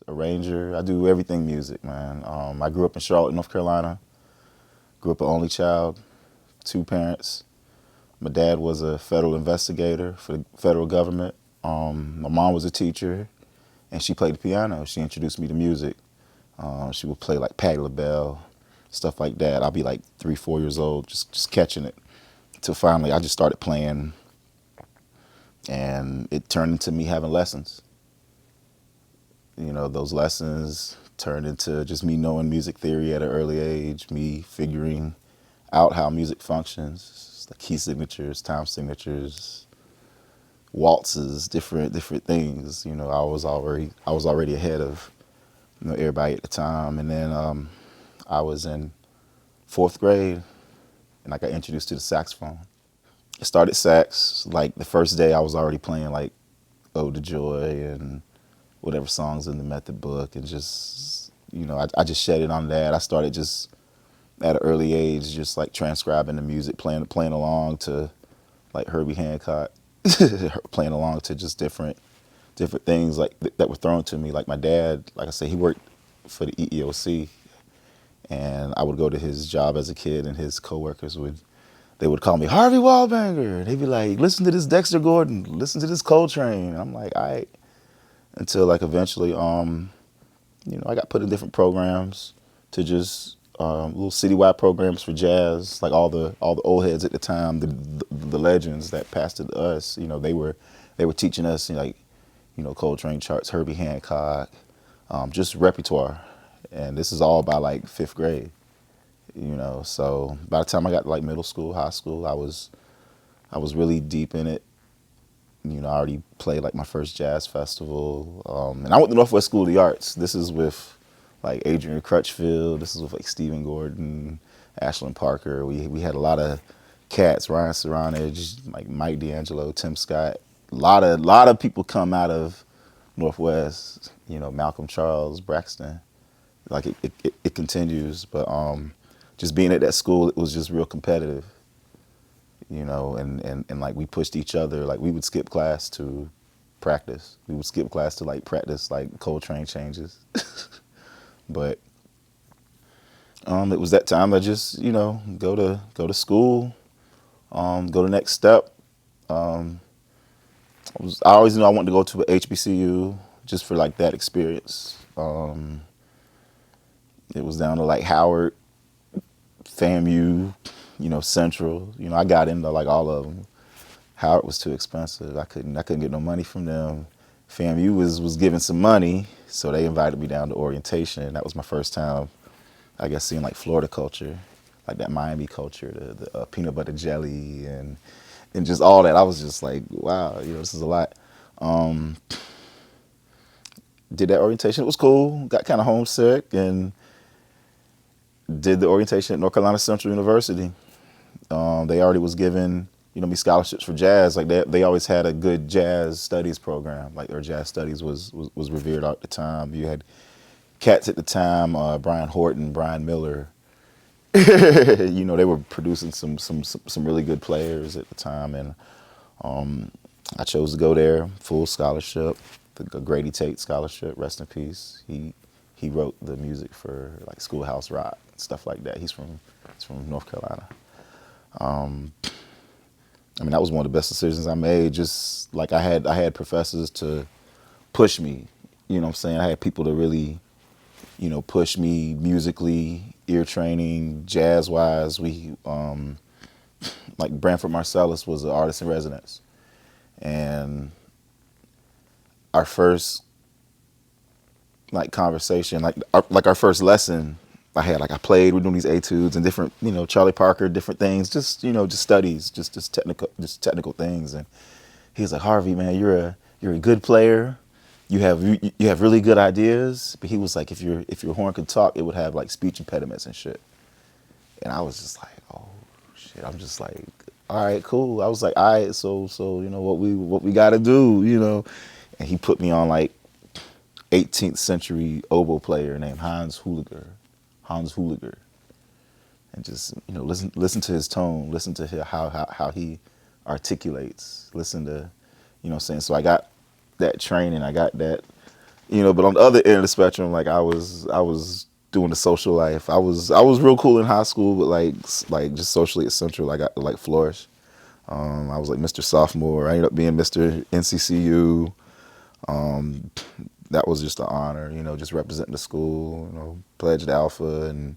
arranger. I do everything music, man. I grew up in Charlotte, North Carolina. Grew up an only child, 2 parents. My dad was a federal investigator for the federal government. My mom was a teacher, and she played the piano. She introduced me to music. She would play like Patti LaBelle, stuff like that. I'll be like 3, 4 years old, just catching it. Till finally, I just started playing, and it turned into me having lessons. You know, those lessons turned into just me knowing music theory at an early age, me figuring out how music functions, the key signatures, time signatures, waltzes, different things. You know, I was already ahead of, you know, everybody at the time. And then I was in 4th grade, and I got introduced to the saxophone. I started sax like the first day. I was already playing like Ode to Joy and whatever songs in the method book, and just, you know, I just shed it on that. I started just at an early age, just like transcribing the music, playing along to like Herbie Hancock, playing along to just different things like that were thrown to me. Like my dad, like I said, he worked for the EEOC, and I would go to his job as a kid, and his coworkers would call me Harvey Wallbanger. They'd be like, listen to this Dexter Gordon, listen to this Coltrane. And I'm like, all right. Until like eventually, you know, I got put in different programs to just little citywide programs for jazz. Like all the old heads at the time, the legends that passed it to us. You know, they were teaching us, like, you know, Coltrane charts, Herbie Hancock, just repertoire. And this is all by like 5th grade. You know, so by the time I got to like middle school, high school, I was really deep in it. You know, I already played like my first jazz festival, and I went to Northwest School of the Arts. This is with like Adrian Crutchfield. This is with like Stephen Gordon, Ashlyn Parker. We had a lot of cats, Ryan Saronage, like Mike D'Angelo, Tim Scott. A lot of people come out of Northwest. You know, Malcolm Charles, Braxton. Like it continues, but just being at that school, it was just real competitive. You know, and like we pushed each other. Like we would skip class to practice. We would skip class to like practice like Coltrane changes. But it was that time I just, you know, go to school, go to next step. I always knew I wanted to go to a HBCU just for like that experience. It was down to like Howard, FAMU, you know, Central. You know, I got into like all of them. Howard was too expensive. I couldn't get no money from them. FAMU was giving some money, so they invited me down to orientation. That was my first time, I guess, seeing like Florida culture, like that Miami culture, the peanut butter jelly and just all that. I was just like, wow, you know, this is a lot. Did that orientation. It was cool. Got kind of homesick and did the orientation at North Carolina Central University. They already was giving, you know, me scholarships for jazz. Like they always had a good jazz studies program. Like their jazz studies was revered at the time. You had cats at the time, Brian Horton, Brian Miller. You know, they were producing some really good players at the time, and I chose to go there, full scholarship, the Grady Tate scholarship, rest in peace. He wrote the music for like Schoolhouse Rock, stuff like that. He's from North Carolina. I mean, that was one of the best decisions I made. Just like I had professors to push me, you know what I'm saying? I had people to really, you know, push me musically, ear training, jazz-wise. We, like Branford Marcellus was an artist in residence. And our first, like, conversation, like our first lesson, I played, we're doing these etudes and different, you know, Charlie Parker, different things, just, you know, just studies, just technical things. And he was like, Harvey, man, you're a good player. You have really good ideas. But he was like, if your horn could talk, it would have like speech impediments and shit. And I was just like, oh shit. I'm just like, all right, cool. I was like, all right, so you know what we gotta do, you know. And he put me on like 18th century oboe player named Hans Hooliger. And just, you know, listen to his tone, listen to how he articulates, listen to, you know what I'm saying? So I got that training, I got that But on the other end of the spectrum, like I was doing the social life. I was real cool in high school, but like just socially eccentric. Like I like flourish. I was like Mr. Sophomore. I ended up being Mr. NCCU. Um, that was just an honor, just representing the school. Pledged Alpha, and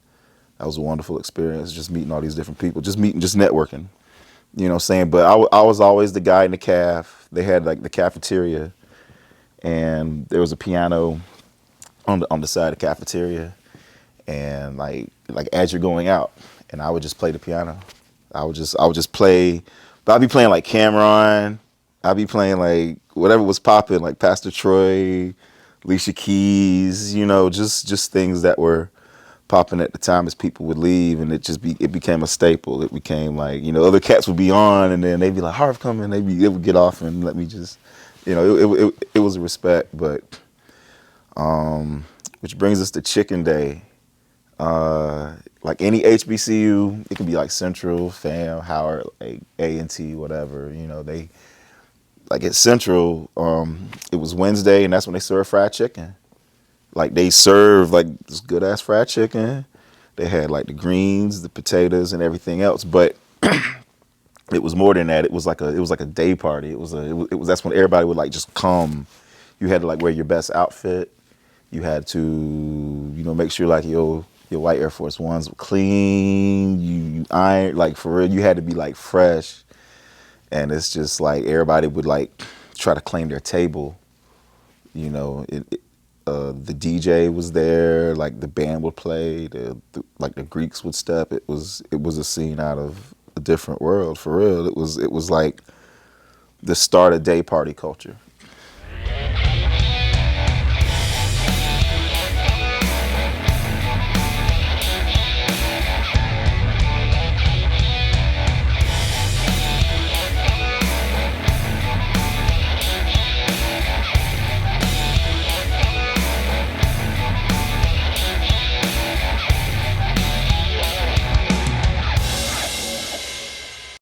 that was a wonderful experience. Just meeting all these different people, just networking. What I'm saying? But I was always the guy in the caf. They had like the cafeteria, and there was a piano on the side of the cafeteria, and like as you're going out, and I would just play the piano. I would just play, but I'd be playing like Cameron. I'd be playing like whatever was popping, like Pastor Troy, Alicia Keys. Just things that were popping at the time as people would leave, and it became a staple. It became like other cats would be on, and then they'd be like Harv coming. They would get off and let me just, it was a respect, but. Which brings us to Chicken Day. Like any HBCU, it could be like Central, FAM, Howard, like A&T, whatever. They like at Central. It was Wednesday, and that's when they served fried chicken. Like they served like this good ass fried chicken. They had like the greens, the potatoes, and everything else. But it was more than that. It was like a day party. It was that's when everybody would like just come. You had to like wear your best outfit. You had to, make sure like your white Air Force Ones were clean. You iron, like for real. You had to be like fresh, and it's just like everybody would like try to claim their table. The DJ was there. Like the band would play. Like the Greeks would step. It was a scene out of a different world for real. It was like the start of day party culture.